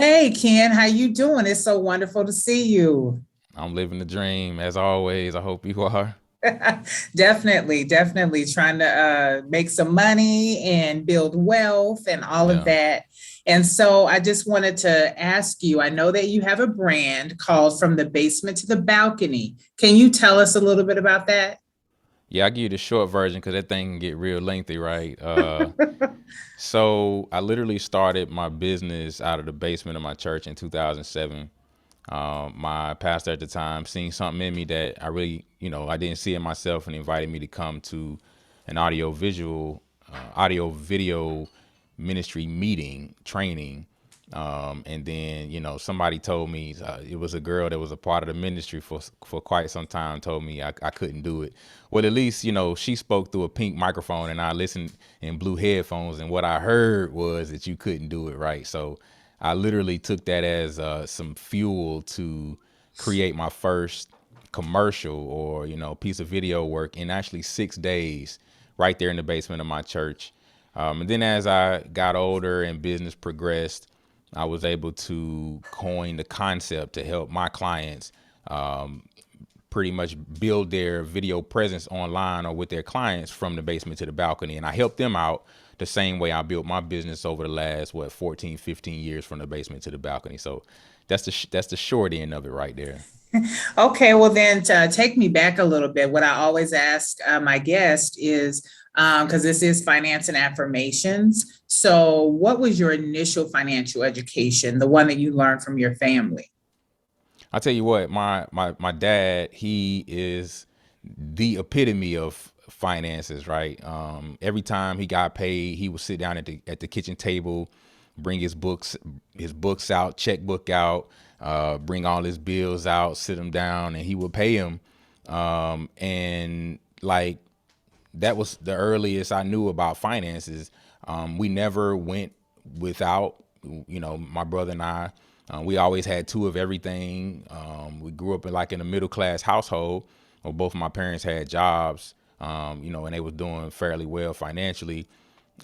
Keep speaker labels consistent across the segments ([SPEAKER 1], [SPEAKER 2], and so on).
[SPEAKER 1] Hey Ken, how you doing? It's so wonderful to see you.
[SPEAKER 2] I'm living the dream as always. I hope you are.
[SPEAKER 1] Definitely trying to make some money and build wealth and all of
[SPEAKER 2] Yeah.
[SPEAKER 1] that. And so I just wanted to ask you, I know that you have a brand called From the Basement to the Balcony. Can you tell us a little bit about that?
[SPEAKER 2] Yeah, I give you the short version because that thing can get real lengthy, right? So I literally started my business out of the basement of my church in 2007. My pastor at the time seen something in me that I really, I didn't see in myself and invited me to come to an audio video ministry meeting training. And then, somebody told me it was a girl that was a part of the ministry for quite some time told me I couldn't do it. Well, at least, she spoke through a pink microphone and I listened in blue headphones. And what I heard was that you couldn't do it, right? So I literally took that as some fuel to create my first commercial or piece of video work in actually 6 days, right there in the basement of my church. And then as I got older and business progressed, I was able to coin the concept to help my clients pretty much build their video presence online or with their clients from the basement to the balcony. And I helped them out the same way I built my business over the last, 14, 15 years from the basement to the balcony. So that's the short end of it right there.
[SPEAKER 1] Okay, well then to take me back a little bit, what I always ask my guest is because this is finance and affirmations. So, what was your initial financial education, the one that you learned from your family?
[SPEAKER 2] I tell you what, my dad, he is the epitome of finances, right? Every time he got paid, he would sit down at the kitchen table, bring his books out, checkbook out, bring all his bills out, sit them down, and he would pay him. And like that was the earliest I knew about finances. We never went without, my brother and I. We always had two of everything. We grew up in a middle class household where both of my parents had jobs, and they was doing fairly well financially.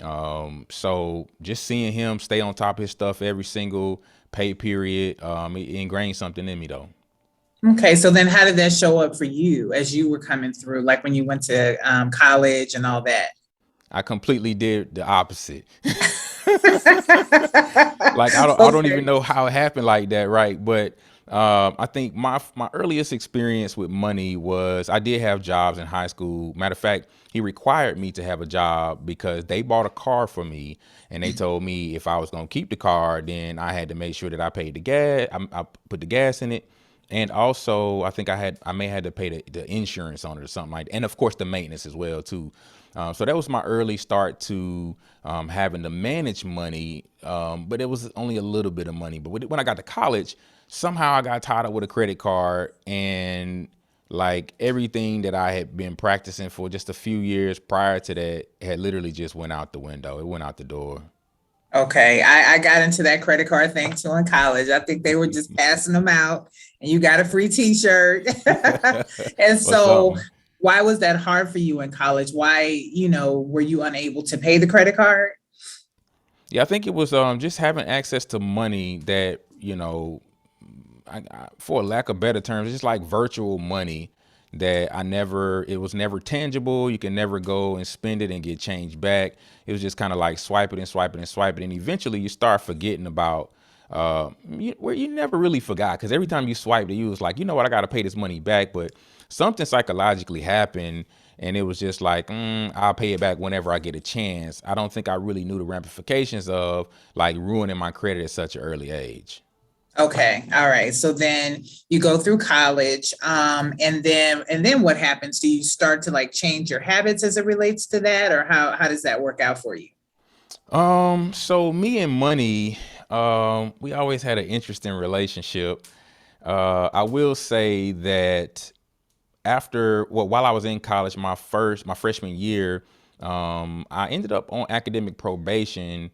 [SPEAKER 2] So just seeing him stay on top of his stuff every single pay period, it ingrained something in me though.
[SPEAKER 1] Okay, so then how did that show up for you as you were coming through, like when you went to college and all that?
[SPEAKER 2] I completely did the opposite. Like I don't even
[SPEAKER 1] Okay.
[SPEAKER 2] know how it happened like that, right? But I think my earliest experience with money was I did have jobs in high school. Matter of fact, he required me to have a job because they bought a car for me, and they told me if I was gonna keep the car, then I had to make sure that I paid the gas. I put the gas in it, and also I think I may have to pay the insurance on it or something like that, and of course the maintenance as well too. So that was my early start to having to manage money, but it was only a little bit of money. But when I got to college, somehow I got tied up with a credit card, and like everything that I had been practicing for just a few years prior to that had literally just went out the window. It went out the door.
[SPEAKER 1] Okay, I got into that credit card thing too in college. I think they were just passing them out and you got a free t-shirt. And
[SPEAKER 2] Or
[SPEAKER 1] so
[SPEAKER 2] something.
[SPEAKER 1] why was that hard for you in college? Why, were you unable to pay the credit card?
[SPEAKER 2] Yeah, I think it was just having access to money that for lack of better terms, it's just like virtual money that it was never tangible. You can never go and spend it and get change back. It was just kind of like swipe it and swipe it and swipe it. And eventually you start forgetting about where you never really forgot. Cause every time you swiped it, you was like, you know what, I got to pay this money back. But something psychologically happened. And it was just like, I'll pay it back whenever I get a chance. I don't think I really knew the ramifications of like ruining my credit at such an early age.
[SPEAKER 1] Okay, all right. So then you go through college, and then what happens? Do you start to like change your habits as it relates to that, or how does that work out for you?
[SPEAKER 2] So me and money, we always had an interesting relationship. I will say that while I was in college, my freshman year, I ended up on academic probation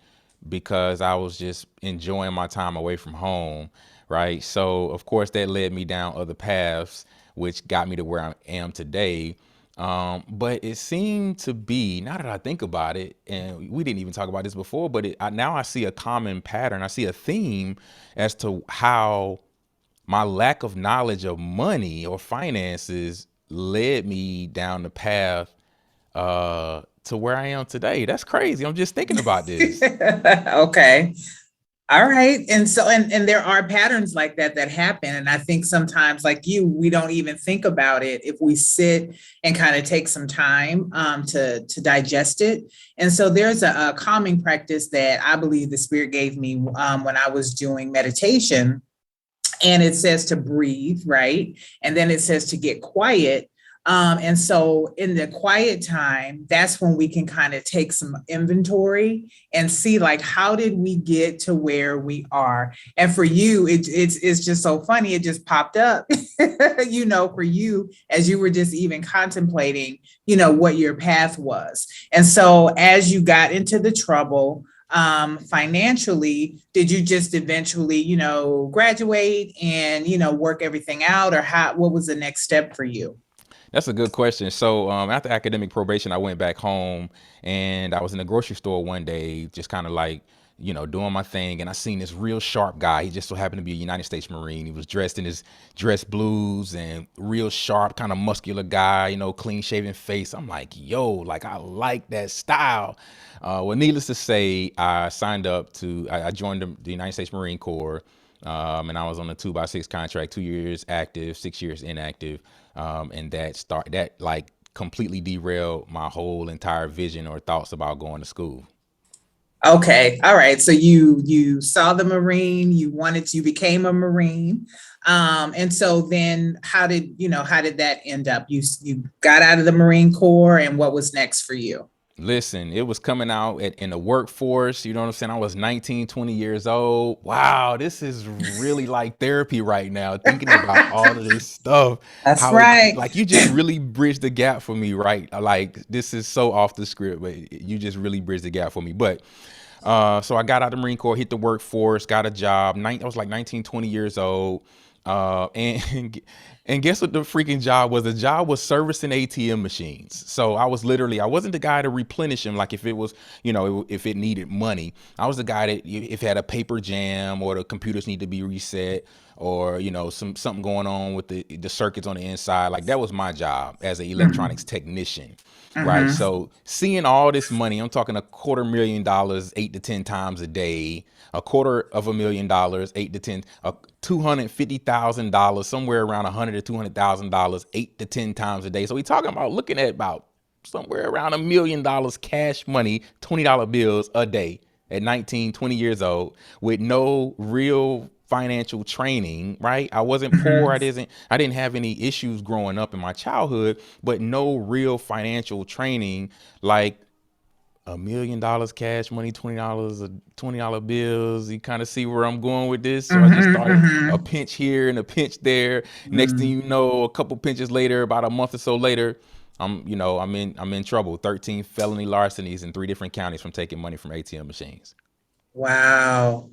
[SPEAKER 2] because I was just enjoying my time away from home, right? So of course that led me down other paths, which got me to where I am today. But it seemed to be, now that I think about it, and we didn't even talk about this before, but now I see a common pattern. I see a theme as to how my lack of knowledge of money or finances led me down the path to where I am today. That's crazy. I'm just thinking about this.
[SPEAKER 1] Okay. All right. And so and there are patterns like that that happen. And I think sometimes, like you, we don't even think about it if we sit and kind of take some time to digest it. And so there's a calming practice that I believe the spirit gave me when I was doing meditation, and it says to breathe, right? And then it says to get quiet. And so in the quiet time, that's when we can kind of take some inventory and see, like, how did we get to where we are? And for you, it's just so funny. It just popped up, for you, as you were just even contemplating, what your path was. And so as you got into the trouble, financially, did you just eventually, graduate and, work everything out, or what was the next step for you?
[SPEAKER 2] That's a good question. So after academic probation, I went back home and I was in the grocery store one day, just kind of like, doing my thing. And I seen this real sharp guy. He just so happened to be a United States Marine. He was dressed in his dress blues and real sharp, kind of muscular guy, clean shaven face. I'm like, yo, like, I like that style. Well, needless to say, I joined the United States Marine Corps. And I was on a 2x6 contract, 2 years active, 6 years inactive. And that like completely derailed my whole entire vision or thoughts about going to school.
[SPEAKER 1] Okay. All right. So you saw the Marine, you became a Marine. And so then how did that end up? You got out of the Marine Corps, and what was next for you?
[SPEAKER 2] Listen, it was coming out in the workforce. You know what I'm saying? I was 19, 20 years old. Wow, this is really like therapy right now, thinking about all of this stuff.
[SPEAKER 1] That's
[SPEAKER 2] How,
[SPEAKER 1] right.
[SPEAKER 2] like, you just really bridged the gap for me, right? Like, this is so off the script, but you just really bridged the gap for me. But so I got out of the Marine Corps, hit the workforce, got a job. I was like 19, 20 years old. And and guess what the freaking job was? The job was servicing ATM machines. So I wasn't the guy to replenish them. Like if it was, if it needed money, I was the guy that if it had a paper jam or the computers need to be reset or, something going on with the circuits on the inside. Like that was my job as an electronics
[SPEAKER 1] Mhm.
[SPEAKER 2] technician. Right.
[SPEAKER 1] Mhm.
[SPEAKER 2] So seeing all this money, I'm talking $250,000, 8 to 10 times a day, $250,000, 8 to 10, $250,000, somewhere around $100,000 to $200,000, 8 to 10 times a day. So we talking about looking at about somewhere around $1 million cash money, $20 bills a day at 19, 20 years old with no real financial training, right? I wasn't poor.
[SPEAKER 1] Mhm.
[SPEAKER 2] I didn't have any issues growing up in my childhood, but no real financial training like $1 million cash money, $20 bills. You kind of see where I'm going with this. So I just
[SPEAKER 1] Mhm.
[SPEAKER 2] started a
[SPEAKER 1] Mhm.
[SPEAKER 2] pinch here and a pinch there. Next thing
[SPEAKER 1] Mhm.
[SPEAKER 2] you know, a couple pinches later, about a month or so later, I'm in trouble. 13 felony larcenies in 3 different counties from taking money from ATM machines.
[SPEAKER 1] Wow.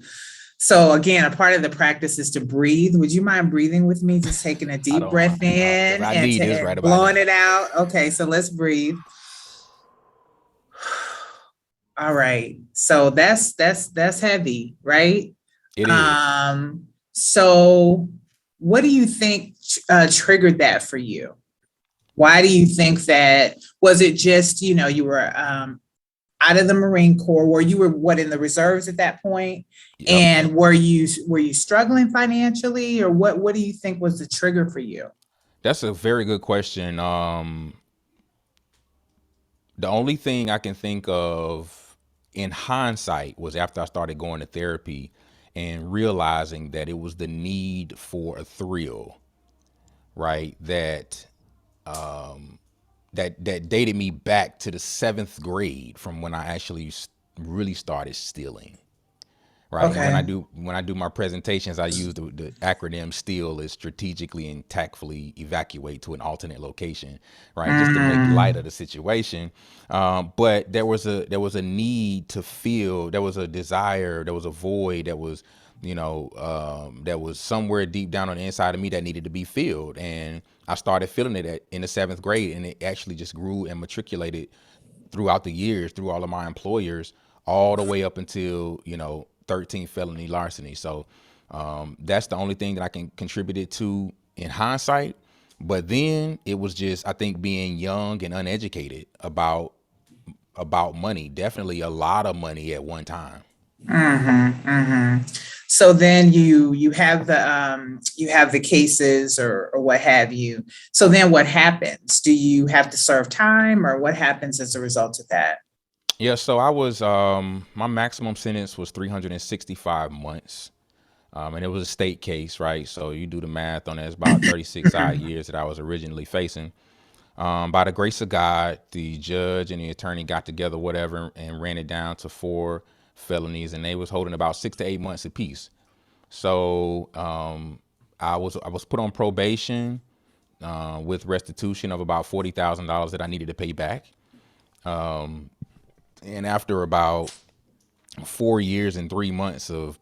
[SPEAKER 1] So again, a part of the practice is to breathe. Would you mind breathing with me? Just taking a
[SPEAKER 2] I
[SPEAKER 1] deep
[SPEAKER 2] don't mind
[SPEAKER 1] breath
[SPEAKER 2] because
[SPEAKER 1] in
[SPEAKER 2] I
[SPEAKER 1] and,
[SPEAKER 2] need this right
[SPEAKER 1] and
[SPEAKER 2] about
[SPEAKER 1] blowing
[SPEAKER 2] now.
[SPEAKER 1] it out. Okay, so let's breathe. All right. So that's heavy, right?
[SPEAKER 2] It is.
[SPEAKER 1] So what do you think triggered that for you? Why do you think that? Was it just, you were out of the Marine Corps, where you were what, in the reserves at that point?
[SPEAKER 2] Yep.
[SPEAKER 1] And were you struggling financially, or what do you think was the trigger for you?
[SPEAKER 2] That's a very good question. The only thing I can think of in hindsight was after I started going to therapy and realizing that it was the need for a thrill, right? That dated me back to the 7th grade from when I actually really started stealing. Right. And when I
[SPEAKER 1] Okay.
[SPEAKER 2] do when I do my presentations, I use the acronym STEAL is strategically and tactfully evacuate to an alternate location, right? Just to make light of
[SPEAKER 1] Mm,
[SPEAKER 2] the situation. But there was a need to feel, there was a desire, there was a void that was somewhere deep down on the inside of me that needed to be filled. And I started feeling it in the seventh grade, and it actually just grew and matriculated throughout the years, through all of my employers, all the way up until, 13 felony larceny. So that's the only thing that I can contribute it to in hindsight. But then it was just, I think, being young and uneducated about money, definitely a lot of money at one time.
[SPEAKER 1] So then you have the cases or what have you. So then what happens? Do you have to serve time or what happens as a result of that?
[SPEAKER 2] Yeah, so I was my maximum sentence was 365 months. And it was a state case, right? So you do the math on that, it's about 36 odd years that I was originally facing. By the grace of God, the judge and the attorney got together, whatever, and ran it down to 4 felonies, and they was holding about 6 to 8 months apiece. So I was put on probation with restitution of about $40,000 that I needed to pay back. And after about 4 years and 3 months of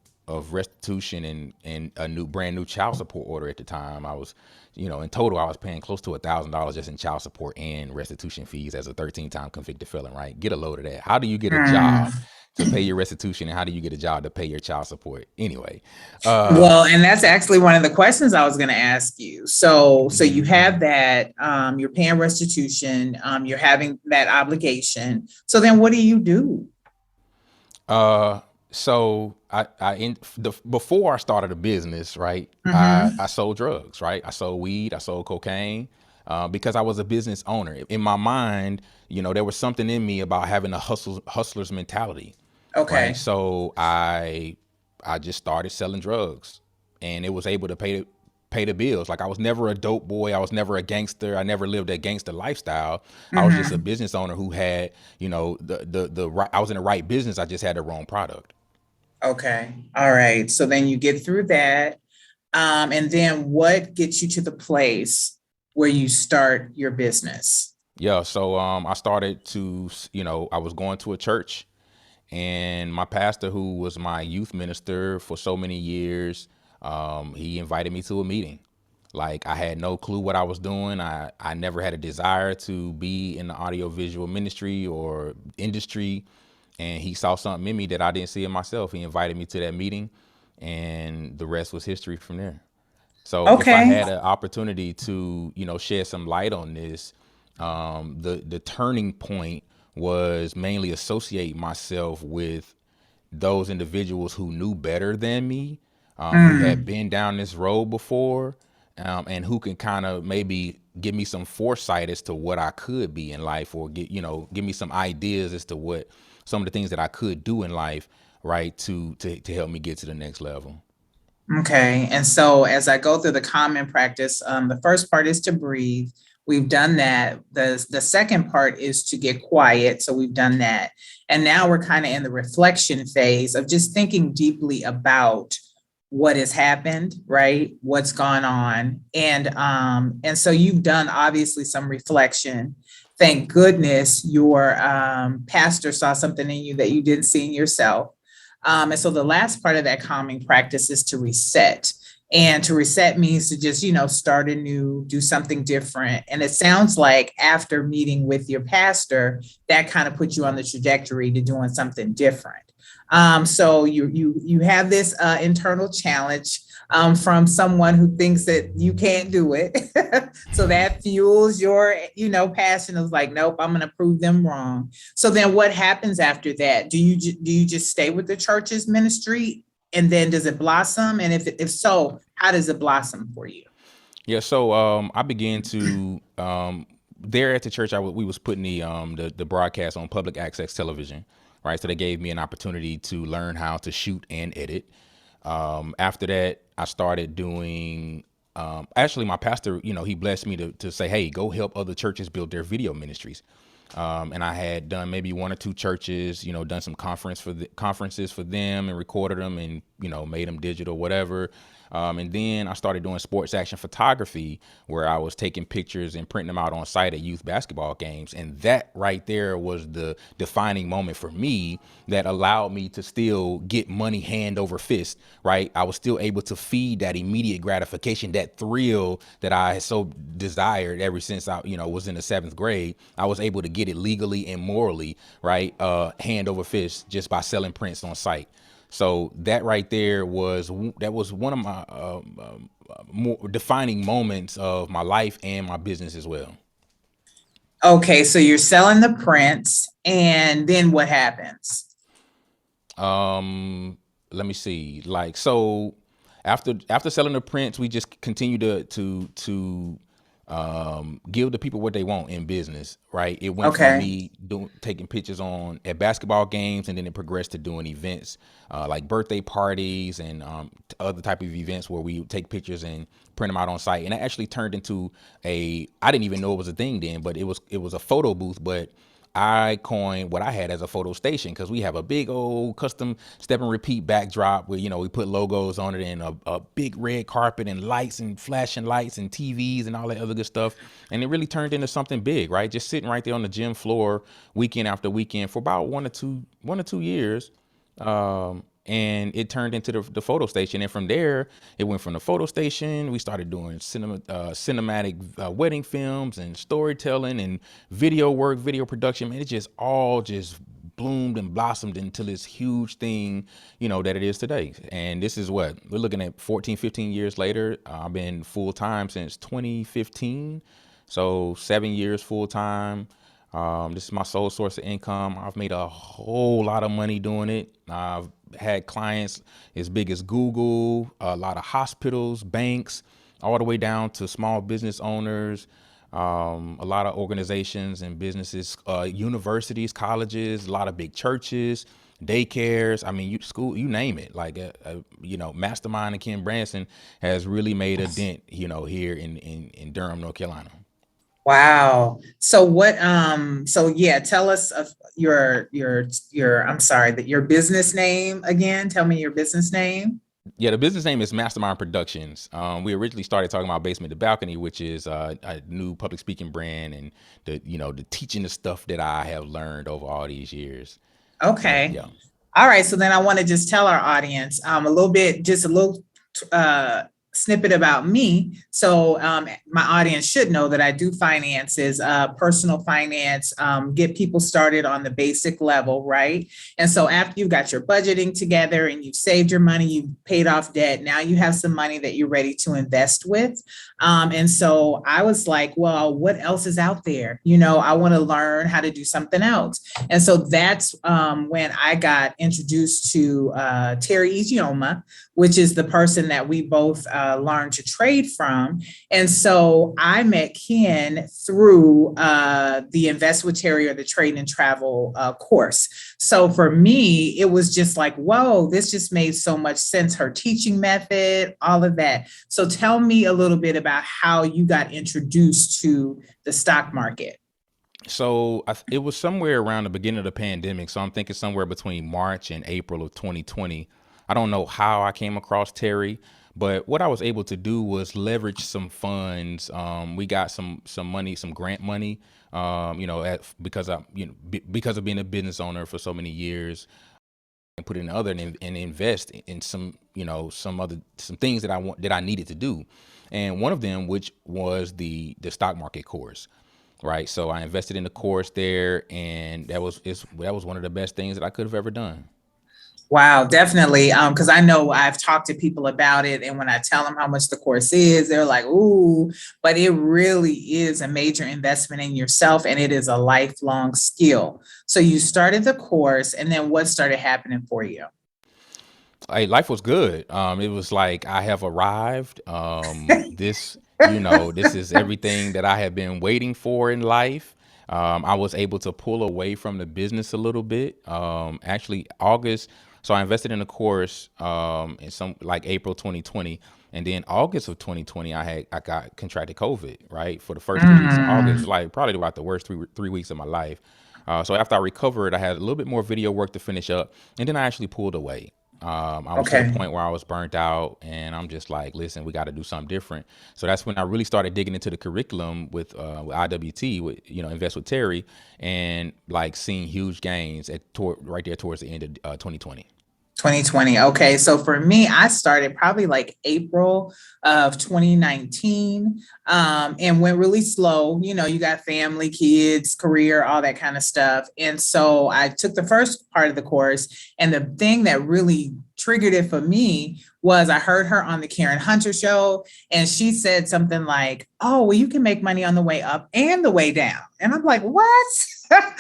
[SPEAKER 2] restitution and a brand new child support order at the time, I was, in total I was paying close to $1,000 just in child support and restitution fees as a 13-time convicted felon. Right? Get a load of that. How do you get a job to pay your restitution, and how do you get a job to pay your child support? Anyway,
[SPEAKER 1] Well, and that's actually one of the questions I was going to ask you. So you have that, you're paying restitution, you're having that obligation. So then what do you do?
[SPEAKER 2] so before I started a business, right? I
[SPEAKER 1] Mm-hmm.
[SPEAKER 2] sold drugs, right? I sold weed, I sold cocaine, because I was a business owner. In my mind, there was something in me about having a hustler's mentality, right?
[SPEAKER 1] Okay.
[SPEAKER 2] So I just started selling drugs, and it was able to pay the bills. Like, I was never a dope boy. I was never a gangster. I never lived a gangster lifestyle. I was just a
[SPEAKER 1] Mm-hmm.
[SPEAKER 2] business owner who had, the right, I was in the right business. I just had the wrong product.
[SPEAKER 1] Okay. All right. So then you get through that. And then what gets you to the place where you start your business?
[SPEAKER 2] Yeah. So I started to, I was going to a church, and my pastor, who was my youth minister for so many years, he invited me to a meeting. Like, I had no clue what I was doing. I never had a desire to be in the audiovisual ministry or industry. And he saw something in me that I didn't see in myself. He invited me to that meeting, and the rest was history from there. So if I
[SPEAKER 1] Okay.
[SPEAKER 2] had an opportunity to, shed some light on this, the turning point was mainly associate myself with those individuals who knew better than me, who had
[SPEAKER 1] Mm,
[SPEAKER 2] been down this road before, and who can kind of maybe give me some foresight as to what I could be in life, or give me some ideas as to what some of the things that I could do in life, right, to help me get to the next level.
[SPEAKER 1] okay. And so as I go through the common practice, the first part is to breathe. We've done that. The second part is to get quiet. So we've done that. And now we're kind of in the reflection phase of just thinking deeply about what has happened, right? What's gone on. And so you've done obviously some reflection. Thank goodness your pastor saw something in you that you didn't see in yourself. And so the last part of that calming practice is to reset. And to reset means to just, start anew, do something different. And it sounds like after meeting with your pastor, that kind of put you on the trajectory to doing something different. So you have this internal challenge from someone who thinks that you can't do it. So that fuels your, passion of like, nope, I'm going to prove them wrong. So then what happens after that? Do you just stay with the church's ministry, and then does it blossom? And if so, how does it blossom for you?
[SPEAKER 2] Yeah, so I began to there at the church. We was putting the broadcast on public access television, right? So they gave me an opportunity to learn how to shoot and edit. After that, I started doing. Actually, my pastor, he blessed me to say, "Hey, go help other churches build their video ministries." And I had done maybe one or two churches, done some conferences for them and recorded them and, made them digital, whatever. And then I started doing sports action photography where I was taking pictures and printing them out on site at youth basketball games. And that right there was the defining moment for me that allowed me to still get money hand over fist, right? I was still able to feed that immediate gratification, that thrill that I had so desired ever since I, was in the 7th grade. I was able to get it legally and morally, right? Hand over fist just by selling prints on site. So that right there was one of my more defining moments of my life and my business as well.
[SPEAKER 1] Okay, so you're selling the prints, and then what happens?
[SPEAKER 2] Let me see. Like, so after selling the prints, we just continue to give the people what they want in business, right? It went from
[SPEAKER 1] Okay.
[SPEAKER 2] me taking pictures on at basketball games, and then it progressed to doing events like birthday parties and other type of events where we would take pictures and print them out on site. And it actually turned into I didn't even know it was a thing then, but it was a photo booth, but I coined what I had as a photo station because we have a big old custom step and repeat backdrop where, we put logos on it and a big red carpet and lights and flashing lights and TVs and all that other good stuff. And it really turned into something big, right? Just sitting right there on the gym floor weekend after weekend for about 1 or 2 years. And it turned into the photo station. And from there, it went from the photo station. We started doing cinematic wedding films and storytelling and video work, video production. Man, it just all just bloomed and blossomed into this huge thing, that it is today. And this is what we're looking at 14, 15 years later. I've been full time since 2015. So 7 years full time. This is my sole source of income. I've made a whole lot of money doing it. I've had clients as big as Google, a lot of hospitals, banks, all the way down to small business owners, a lot of organizations and businesses, universities, colleges, a lot of big churches, daycares. I mean, school, you name it. Like, Mastermind and Ken Branson has really made a dent, here in Durham, North Carolina.
[SPEAKER 1] Wow. So so yeah, tell us of I'm sorry, that your business name again. Tell me your business name.
[SPEAKER 2] Yeah, the business name is Mastermind Productions. We originally started talking about Basement to Balcony, which is a new public speaking brand, and the teaching the stuff that I have learned over all these years. So
[SPEAKER 1] Okay.
[SPEAKER 2] yeah.
[SPEAKER 1] All right, so then I want to just tell our audience a little bit, just a little uh, snippet about me. So my audience should know that I do finances, personal finance, get people started on the basic level, right? And so after you've got your budgeting together and you've saved your money, you've paid off debt, now you have some money that you're ready to invest with. And so I was like, well, what else is out there? I want to learn how to do something else. And so that's when I got introduced to Terry Ijeoma, which is the person that we both learned to trade from. And so I met Ken through the Invest with Terry or the Trade and Travel course. So for me, it was just like, whoa, this just made so much sense. Her teaching method, all of that. So tell me a little bit about how you got introduced to the stock market.
[SPEAKER 2] So it was somewhere around the beginning of the pandemic. So I'm thinking somewhere between March and April of 2020. I don't know how I came across Terry, but what I was able to do was leverage some funds. We got some money, some grant money. Because because of being a business owner for so many years, and put it in other and invest in some some things that I needed to do, and one of them which was the stock market course. Right. So I invested in the course there, and that was one of the best things that I could have ever done.
[SPEAKER 1] Wow, definitely. Because I know I've talked to people about it, and when I tell them how much the course is, they're like, "Ooh," but it really is a major investment in yourself, and it is a lifelong skill. So you started the course, and then what started happening for you?
[SPEAKER 2] Hey, life was good. It was like I have arrived. This is everything that I have been waiting for in life. I was able to pull away from the business a little bit. Actually, August So I invested in a course in some like April 2020, and then August of 2020, I got contracted COVID. Right, for the first 3 weeks of August, was
[SPEAKER 1] Mm,
[SPEAKER 2] like probably about the worst three weeks of my life. So after I recovered, I had a little bit more video work to finish up, and then I actually pulled away. I was to the
[SPEAKER 1] okay.
[SPEAKER 2] point where I was burnt out, and I'm just like, listen, we got to do something different. So that's when I really started digging into the curriculum with IWT, with Invest with Terry, and like seeing huge gains right there towards the end of 2020.
[SPEAKER 1] 2020. Okay. So for me, I started probably like April of 2019, and went really slow. You got family, kids, career, all that kind of stuff. And so I took the first part of the course. And the thing that really triggered it for me was I heard her on the Karen Hunter show, and she said something like, "Oh, well, you can make money on the way up and the way down." And I'm like, "What?"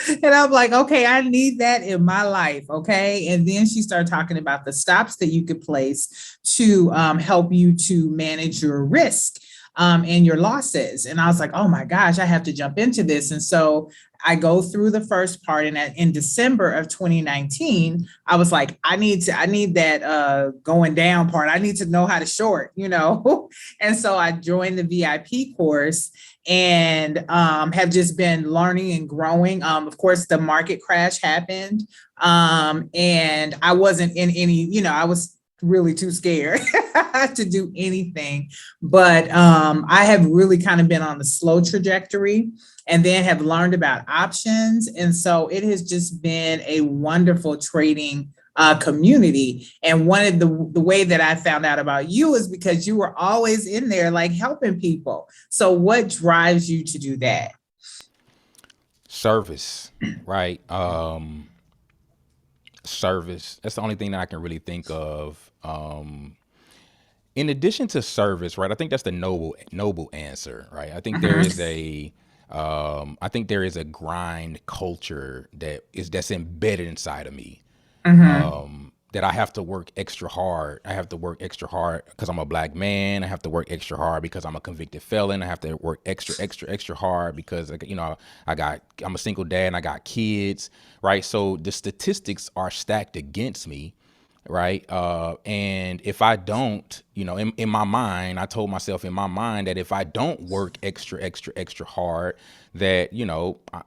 [SPEAKER 1] And I'm like, okay, I need that in my life. Okay. And then she started talking about the stops that you could place to help you to manage your risk and your losses. And I was like, oh my gosh, I have to jump into this. And so I go through the first part, and in December of 2019, I was like, I need that going down part. I need to know how to short. And so I joined the VIP course, and have just been learning and growing. Of course, the market crash happened, and I wasn't in any, I was really too scared to do anything. But I have really kind of been on the slow trajectory, and then have learned about options. And so it has just been a wonderful trading community. And one of the way that I found out about you is because you were always in there like helping people. So what drives you to do that?
[SPEAKER 2] Service, right? Service. That's the only thing that I can really think of. In addition to service, right? I think that's the noble answer, right? I think there is a grind culture that's embedded inside of me.
[SPEAKER 1] Mm-hmm.
[SPEAKER 2] That I have to work extra hard. I have to work extra hard because I'm a black man. I have to work extra hard because I'm a convicted felon. I have to work extra hard because I'm a single dad and I got kids, right? So the statistics are stacked against me, right? And if I don't, in my mind, I told myself in my mind that if I don't work extra hard, that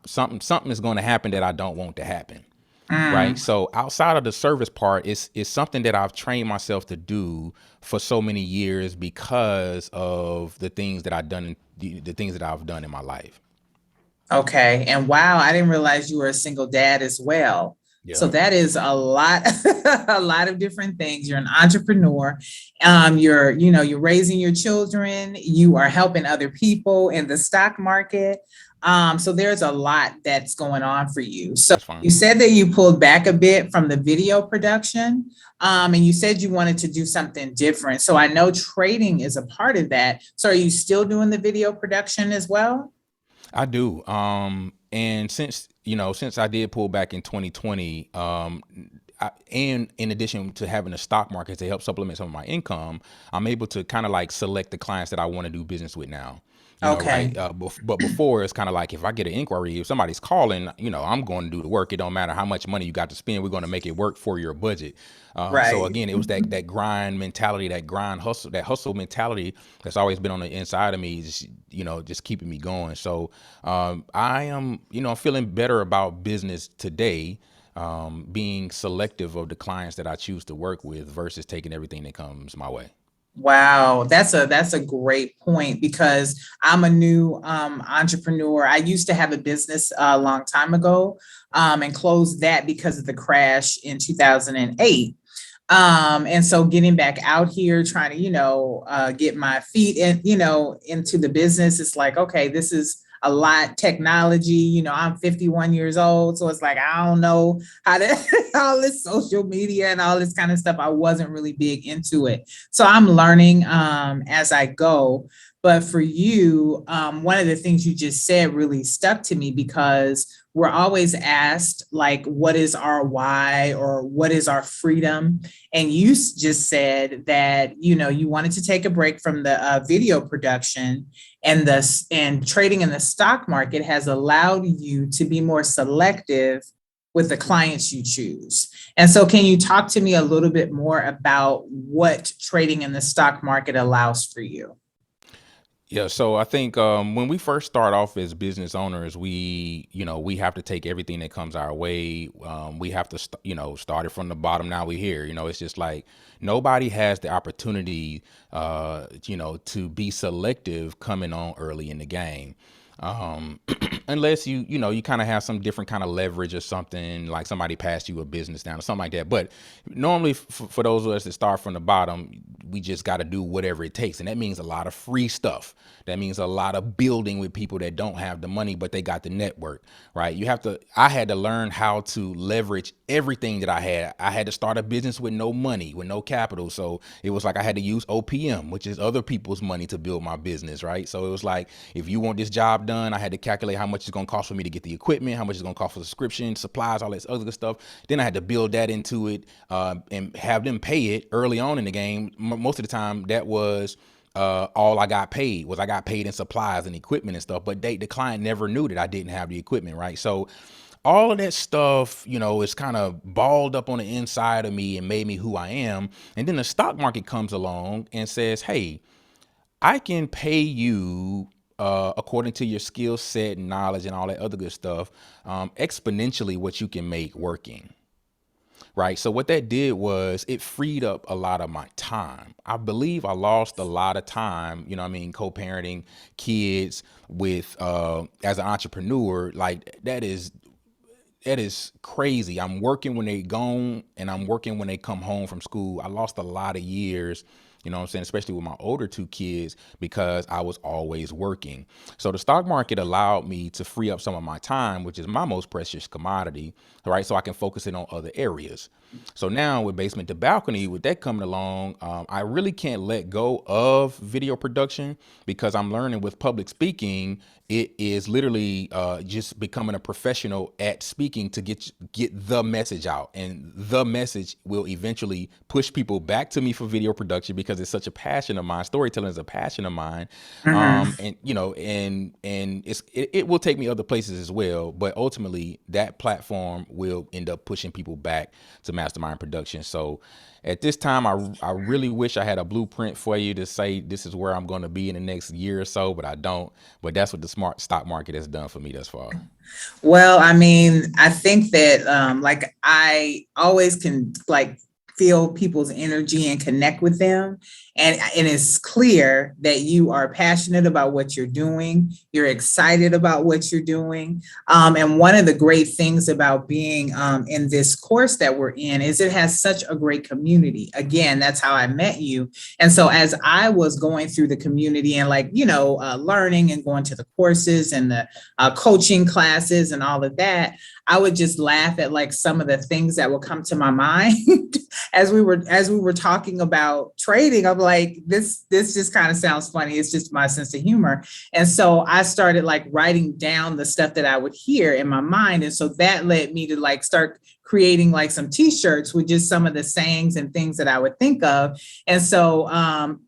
[SPEAKER 2] something is going to happen that I don't want to happen. Right.
[SPEAKER 1] Mm.
[SPEAKER 2] So outside of the service part, it's something that I've trained myself to do for so many years because of the things that I've done, the things that I've done in my life.
[SPEAKER 1] Okay. And wow, I didn't realize you were a single dad as well. So
[SPEAKER 2] Yeah.
[SPEAKER 1] that is a lot, a lot of different things. You're an entrepreneur. You're raising your children. You are helping other people in the stock market. So there's a lot that's going on for you. So
[SPEAKER 2] That's fine.
[SPEAKER 1] you said that you pulled back a bit from the video production, and you said you wanted to do something different. So I know trading is a part of that. So are you still doing the video production as well?
[SPEAKER 2] I do. And since I did pull back in 2020, and in addition to having a stock market to help supplement some of my income, I'm able to kind of like select the clients that I want to do business with now.
[SPEAKER 1] Okay.
[SPEAKER 2] Right? But before it's kind of like if I get an inquiry, if somebody's calling, I'm going to do the work. It don't matter how much money you got to spend. We're going to make it work for your budget. So
[SPEAKER 1] Right.
[SPEAKER 2] again, it was that grind mentality, that grind hustle, that hustle mentality that's always been on the inside of me, just keeping me going. So I am, feeling better about business today, being selective of the clients that I choose to work with versus taking everything that comes my way.
[SPEAKER 1] Wow, that's a great point because I'm a new entrepreneur. I used to have a business a long time ago, and closed that because of the crash in 2008. And so getting back out here, trying to, get my feet in, into the business, it's like, okay, this is a lot technology. I'm 51 years old. So it's like, I don't know how to, all this social media and all this kind of stuff. I wasn't really big into it. So I'm learning as I go. But for you, one of the things you just said really stuck to me because we're always asked, like, what is our why or what is our freedom? And you just said that, you wanted to take a break from the video production, and trading in the stock market has allowed you to be more selective with the clients you choose. And so can you talk to me a little bit more about what trading in the stock market allows for you?
[SPEAKER 2] Yeah, so I think when we first start off as business owners, we have to take everything that comes our way. We have to, start it from the bottom. Now we're here. It's just like nobody has the opportunity, to be selective coming on early in the game. Unless you kind of have some different kind of leverage or something, like somebody passed you a business down or something like that. But normally for those of us that start from the bottom, we just got to do whatever it takes. And that means a lot of free stuff. That means a lot of building with people that don't have the money, but they got the network, right? I had to learn how to leverage everything that I had. I had to start a business with no money, with no capital. So it was like I had to use OPM, which is other people's money, to build my business, right? So it was like, if you want this job done, I had to calculate how much it's going to cost for me to get the equipment, how much it's going to cost for the subscription, supplies, all this other good stuff. Then I had to build that into it, and have them pay it early on in the game. Most of the time that was all I got paid in supplies and equipment and stuff, but the client never knew that I didn't have the equipment, right? So all of that stuff, is kind of balled up on the inside of me and made me who I am. And then the stock market comes along and says, hey, I can pay you according to your skill set and knowledge and all that other good stuff, exponentially what you can make working. Right. So what that did was it freed up a lot of my time. I believe I lost a lot of time, co-parenting kids with as an entrepreneur. Like that is crazy. I'm working when they gone and I'm working when they come home from school. I lost a lot of years, you know what I'm saying, especially with my older two kids, because I was always working. So the stock market allowed me to free up some of my time, which is my most precious commodity, right? So I can focus it on other areas. So now with Basement to Balcony, with that coming along, I really can't let go of video production, because I'm learning with public speaking, it is literally just becoming a professional at speaking to get the message out. And the message will eventually push people back to me for video production, because it's such a passion of mine. Storytelling is a passion of mine.
[SPEAKER 1] Mhm.
[SPEAKER 2] And it will take me other places as well. But ultimately, that platform will end up pushing people back to Mastermind Productions. So at this time, I really wish I had a blueprint for you to say this is where I'm going to be in the next year or so, but I don't. But that's what the smart stock market has done for me thus far.
[SPEAKER 1] Well, I mean, I think that like I always can like feel people's energy and connect with them. And it's clear that you are passionate about what you're doing. You're excited about what you're doing. And one of the great things about being in this course that we're in is it has such a great community. Again, that's how I met you. And so as I was going through the community and learning and going to the courses and the coaching classes and all of that, I would just laugh at like some of the things that would come to my mind as we were talking about trading. I'm like, this just kind of sounds funny. It's just my sense of humor. And so I started like writing down the stuff that I would hear in my mind. And so that led me to like start creating like some t-shirts with just some of the sayings and things that I would think of. And so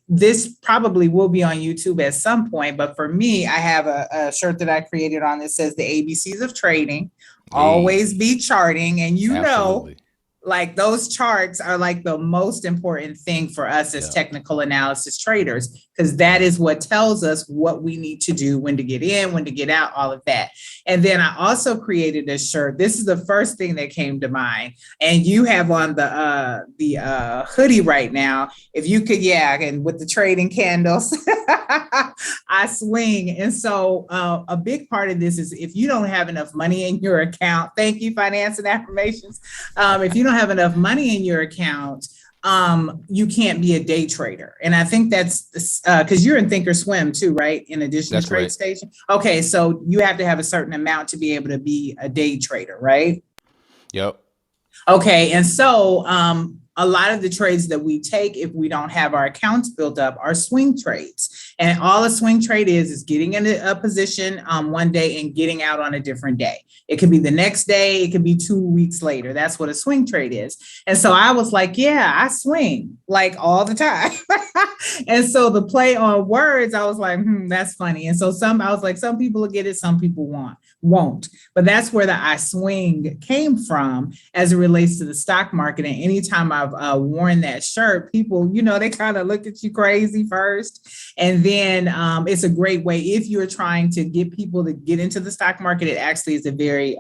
[SPEAKER 1] this probably will be on YouTube at some point. But for me, I have a shirt that I created on that says the ABCs of trading. Always
[SPEAKER 2] Hey,
[SPEAKER 1] be charting. And
[SPEAKER 2] absolutely.
[SPEAKER 1] like those charts are like the most important thing for us as
[SPEAKER 2] Yeah.
[SPEAKER 1] technical analysis traders, because that is what tells us what we need to do, when to get in, when to get out, all of that. And then I also created a shirt. This is the first thing that came to mind. And you have on the hoodie right now. If you could, yeah, and with the trading candles, I swing. And so a big part of this is if you don't have enough money in your account, thank you, Finance and Affirmations. If you don't have enough money in your account, you can't be a day trader. And I think that's because you're in Thinkorswim too, right? In addition to
[SPEAKER 2] That's correct.
[SPEAKER 1] TradeStation. Okay, so you have to have a certain amount to be able to be a day trader, right?
[SPEAKER 2] Yep.
[SPEAKER 1] Okay, and so a lot of the trades that we take, if we don't have our accounts built up, are swing trades. And all a swing trade is getting in a position one day and getting out on a different day. It could be the next day. It could be 2 weeks later. That's what a swing trade is. And so I was like, yeah, I swing like all the time. And so the play on words, I was like, that's funny. And so I was like, some people will get it, some people won't. But that's where the I swing came from as it relates to the stock market. And anytime I've worn that shirt, people, they kind of look at you crazy first. And then it's a great way if you're trying to get people to get into the stock market. It actually is a very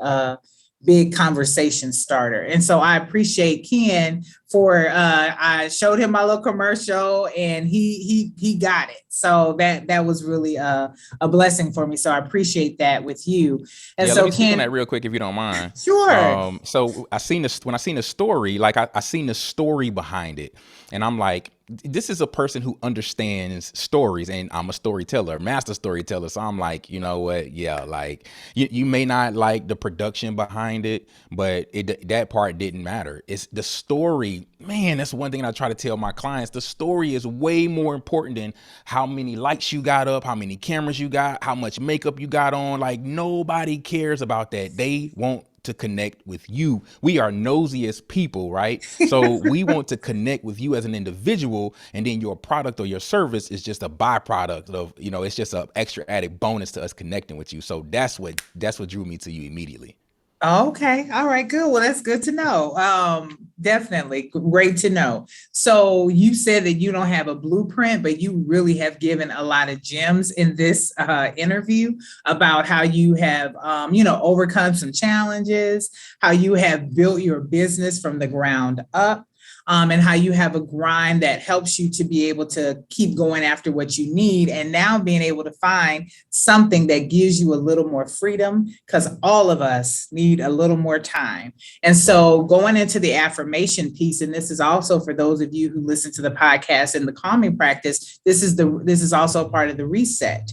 [SPEAKER 1] big conversation starter. And so I appreciate Ken for I showed him my little commercial and he got it. So that was really a blessing for me. So I appreciate that with you. And so
[SPEAKER 2] let me speak on
[SPEAKER 1] Ken,
[SPEAKER 2] that real quick if you don't mind.
[SPEAKER 1] Sure.
[SPEAKER 2] So I seen this when I seen the story, like I seen the story behind it, and I'm like, this is a person who understands stories, and I'm a storyteller, master storyteller. So I'm like, you know what? Yeah, like you may not like the production behind it, but that part didn't matter. It's the story. Man, that's one thing I try to tell my clients. The story is way more important than how many lights you got up, how many cameras you got, how much makeup you got on. Like nobody cares about that. They want to connect with you. We are nosy as people, right? So we want to connect with you as an individual, and then your product or your service is just a byproduct of, it's just an extra added bonus to us connecting with you. So that's what drew me to you immediately.
[SPEAKER 1] Okay. All right. Good. Well, that's good to know. Definitely great to know. So you said that you don't have a blueprint, but you really have given a lot of gems in this interview about how you have, overcome some challenges, how you have built your business from the ground up. And how you have a grind that helps you to be able to keep going after what you need. And now being able to find something that gives you a little more freedom, because all of us need a little more time. And so going into the affirmation piece, and this is also for those of you who listen to the podcast and the calming practice, this is also part of the reset.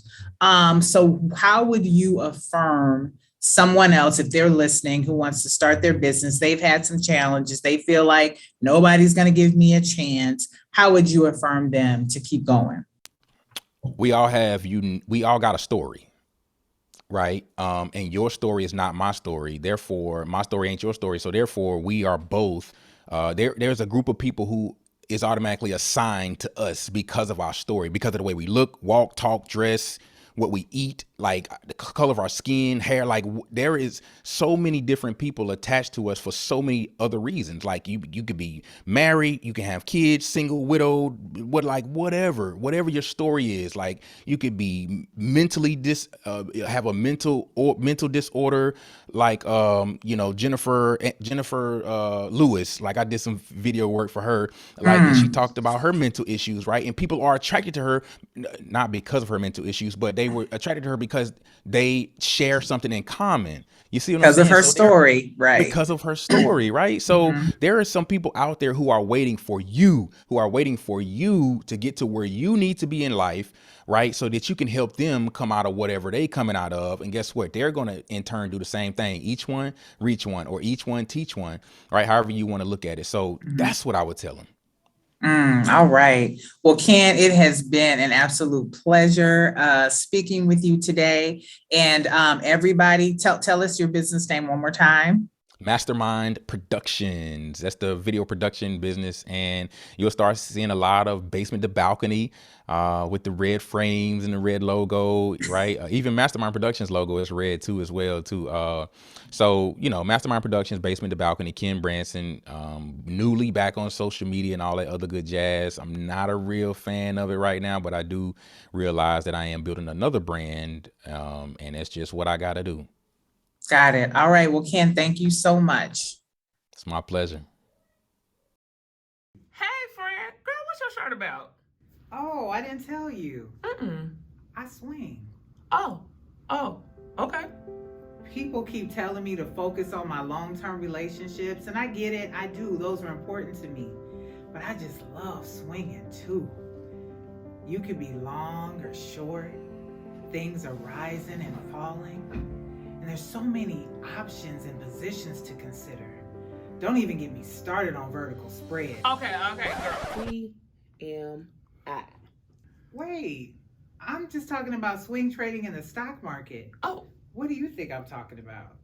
[SPEAKER 1] So how would you affirm someone else, if they're listening, who wants to start their business? They've had some challenges. They feel like nobody's going to give me a chance. How would you affirm them to keep going?
[SPEAKER 2] We all got a story, right? And your story is not my story. Therefore, my story ain't your story. So therefore, we are both, there's a group of people who is automatically assigned to us because of our story, because of the way we look, walk, talk, dress, what we eat, like the color of our skin, hair. Like there is so many different people attached to us for so many other reasons. Like you could be married, you can have kids, single, widowed, whatever your story is. Like you could be mentally have a mental disorder, like Jennifer Lewis. Like I did some video work for her, like and she talked about her mental issues, right? And people are attracted to her not because of her mental issues, but they were attracted to her because they share something in common. You see what I'm saying?
[SPEAKER 1] Because of her story, right?
[SPEAKER 2] Because of her story, right? So there are some people out there who are waiting for you, to get to where you need to be in life, right? So that you can help them come out of whatever they coming out of. And guess what? They're going to in turn do the same thing. Each one reach one, or each one teach one, right? However you want to look at it. So that's what I would tell them.
[SPEAKER 1] All right. Well, Ken, it has been an absolute pleasure speaking with you today. And everybody, tell us your business name one more time.
[SPEAKER 2] Mastermind Productions. That's the video production business, and you'll start seeing a lot of basement to balcony with the red frames and the red logo, right? Even Mastermind Productions logo is red too, as well too. So Mastermind Productions, basement to balcony, Ken Branson, newly back on social media and all that other good jazz. I'm not a real fan of it right now, but I do realize that I am building another brand, and that's just what I got to do.
[SPEAKER 1] Got it. All right. Well, Ken, thank you so much.
[SPEAKER 2] It's my pleasure.
[SPEAKER 3] Hey, friend. Girl, what's your shirt about?
[SPEAKER 1] Oh, I didn't tell you. I swing.
[SPEAKER 3] Oh, okay.
[SPEAKER 1] People keep telling me to focus on my long-term relationships, and I get it. I do. Those are important to me. But I just love swinging too. You could be long or short. Things are rising and falling. And there's so many options and positions to consider. Don't even get me started on vertical spread.
[SPEAKER 3] Okay, girl.
[SPEAKER 4] TMI.
[SPEAKER 1] Wait, I'm just talking about swing trading in the stock market.
[SPEAKER 3] Oh,
[SPEAKER 1] What do you think I'm talking about?